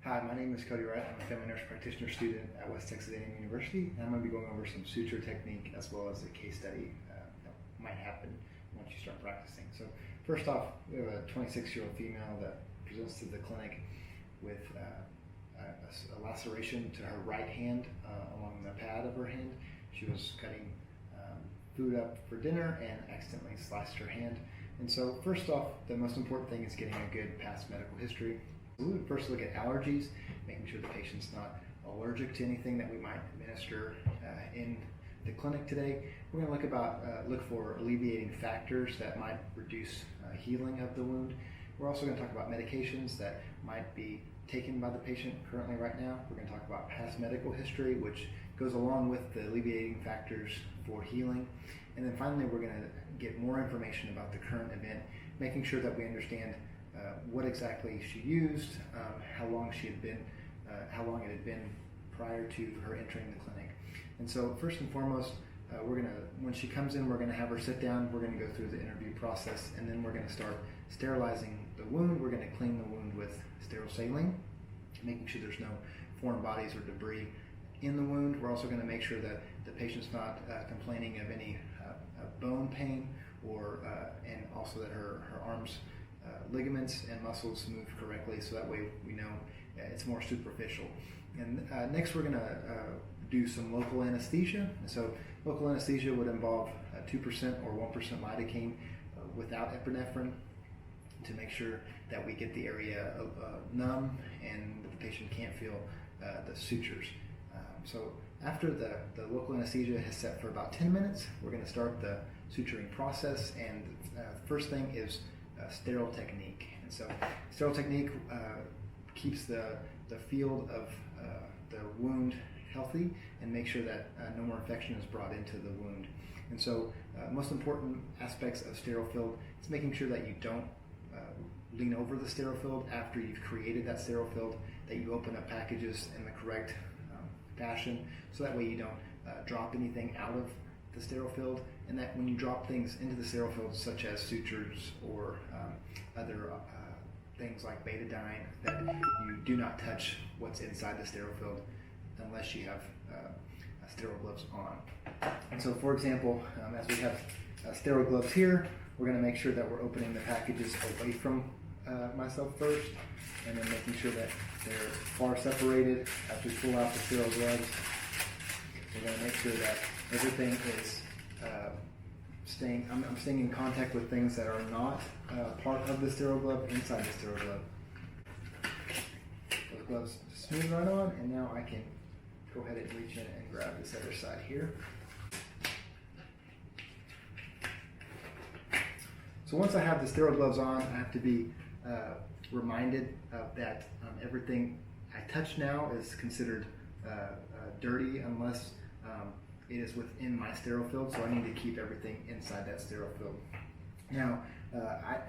Hi, my name is Cody Wright. I'm a family nurse practitioner student at West Texas A&M University, and I'm going to be going over some suture technique as well as a case study that might happen once you start practicing. So first off, we have a 26-year-old female that presents to the clinic with a laceration to her right hand along the pad of her hand. She was cutting food up for dinner and accidentally sliced her hand. And so first off, the most important thing is getting a good past medical history. We would first look at allergies, making sure the patient's not allergic to anything that we might administer in the clinic today. We're going to look for alleviating factors that might reduce healing of the wound. We're also going to talk about medications that might be taken by the patient currently right now. We're going to talk about past medical history, which goes along with the alleviating factors for healing. And then finally, we're going to get more information about the current event, making sure that we understand what exactly she used, how long it had been prior to her entering the clinic. And so first and foremost, when she comes in, we're going to have her sit down, we're going to go through the interview process, and then we're going to start sterilizing the wound. We're going to clean the wound with sterile saline, making sure there's no foreign bodies or debris in the wound. We're also going to make sure that the patient's not complaining of any bone pain, and also that her arms, ligaments and muscles move correctly, so that way we know it's more superficial. And next we're going to do some local anesthesia. So local anesthesia would involve 2% or 1% lidocaine without epinephrine to make sure that we get the area numb and the patient can't feel the sutures. So after the local anesthesia has set for about 10 minutes, we're going to start the suturing process, and the first thing is Sterile Technique. And so Sterile Technique keeps the field of the wound healthy and make sure that no more infection is brought into the wound. And so most important aspects of sterile field is making sure that you don't lean over the sterile field after you've created that sterile field, that you open up packages in the correct fashion, so that way you don't drop anything out of the sterile field, and that when you drop things into the sterile field, such as sutures or other things like betadine, that you do not touch what's inside the sterile field unless you have sterile gloves on. And so, for example, as we have sterile gloves here, we're going to make sure that we're opening the packages away from myself first, and then making sure that they're far separated. As we pull out the sterile gloves, we're going to make sure that everything is I'm staying in contact with things that are not part of the sterile glove inside the sterile glove. Those gloves smooth right on, and now I can go ahead and reach in and grab this other side here. So once I have the sterile gloves on, I have to be reminded that everything I touch now is considered dirty unless it is within my sterile field, so I need to keep everything inside that sterile field. Now,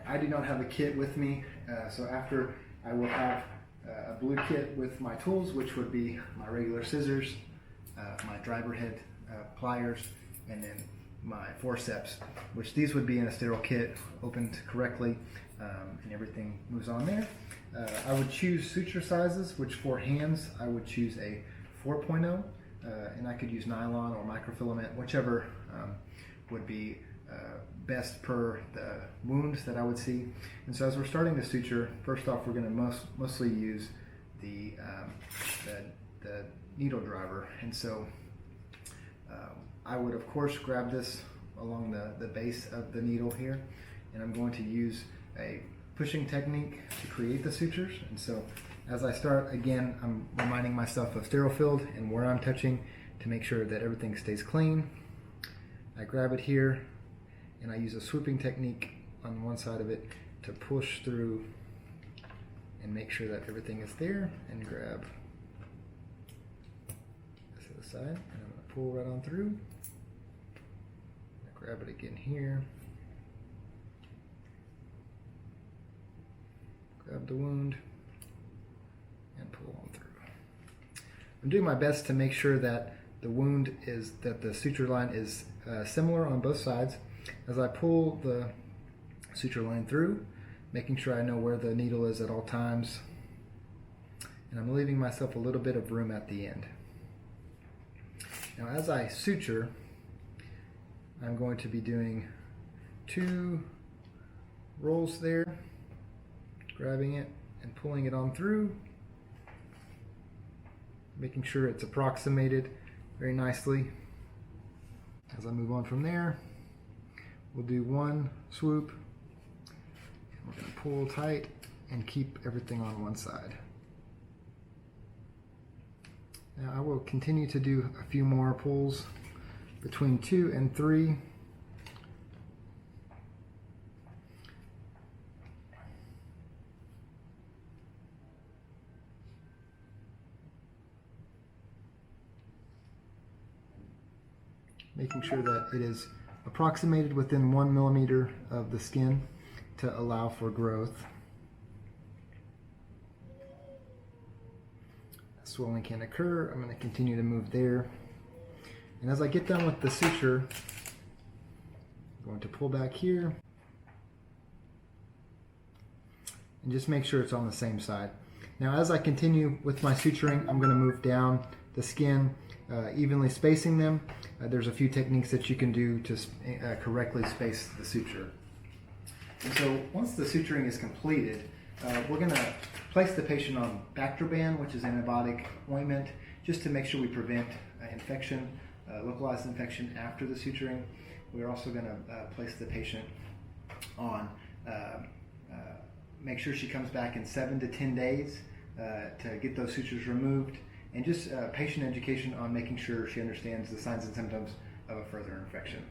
I do not have a kit with me, so after I will have a blue kit with my tools, which would be my regular scissors, my driver head pliers, and then my forceps, which these would be in a sterile kit, opened correctly, and everything moves on there. I would choose suture sizes, which for hands, I would choose a 4.0, and I could use nylon or microfilament, whichever would be best per the wound that I would see. And so as we're starting the suture, first off, we're going to mostly use the needle driver. And so I would, of course, grab this along the base of the needle here, and I'm going to use a pushing technique to create the sutures. And so as I start, again, I'm reminding myself of sterile field and where I'm touching to make sure that everything stays clean. I grab it here, and I use a swooping technique on one side of it to push through and make sure that everything is there, and grab this other side, and I'm going to pull right on through. I grab it again here, grab the wound, and pull on through. I'm doing my best to make sure that the suture line is similar on both sides. As I pull the suture line through, making sure I know where the needle is at all times, and I'm leaving myself a little bit of room at the end. Now as I suture, I'm going to be doing 2 rolls there, grabbing it and pulling it on through, making sure it's approximated very nicely. As I move on from there, we'll do 1 swoop. We're going to pull tight and keep everything on one side. Now I will continue to do a few more pulls between 2 and 3. Making sure that it is approximated within 1 millimeter of the skin to allow for growth. Swelling can occur. I'm going to continue to move there. And as I get done with the suture, I'm going to pull back here and just make sure it's on the same side. Now as I continue with my suturing, I'm going to move down the skin, evenly spacing them. There's a few techniques that you can do to correctly space the suture. And so once the suturing is completed, we're going to place the patient on Bactroban, which is antibiotic ointment, just to make sure we prevent infection, localized infection after the suturing. We're also going to place the patient on, make sure she comes back in 7 to 10 days to get those sutures removed, and just patient education on making sure she understands the signs and symptoms of a further infection.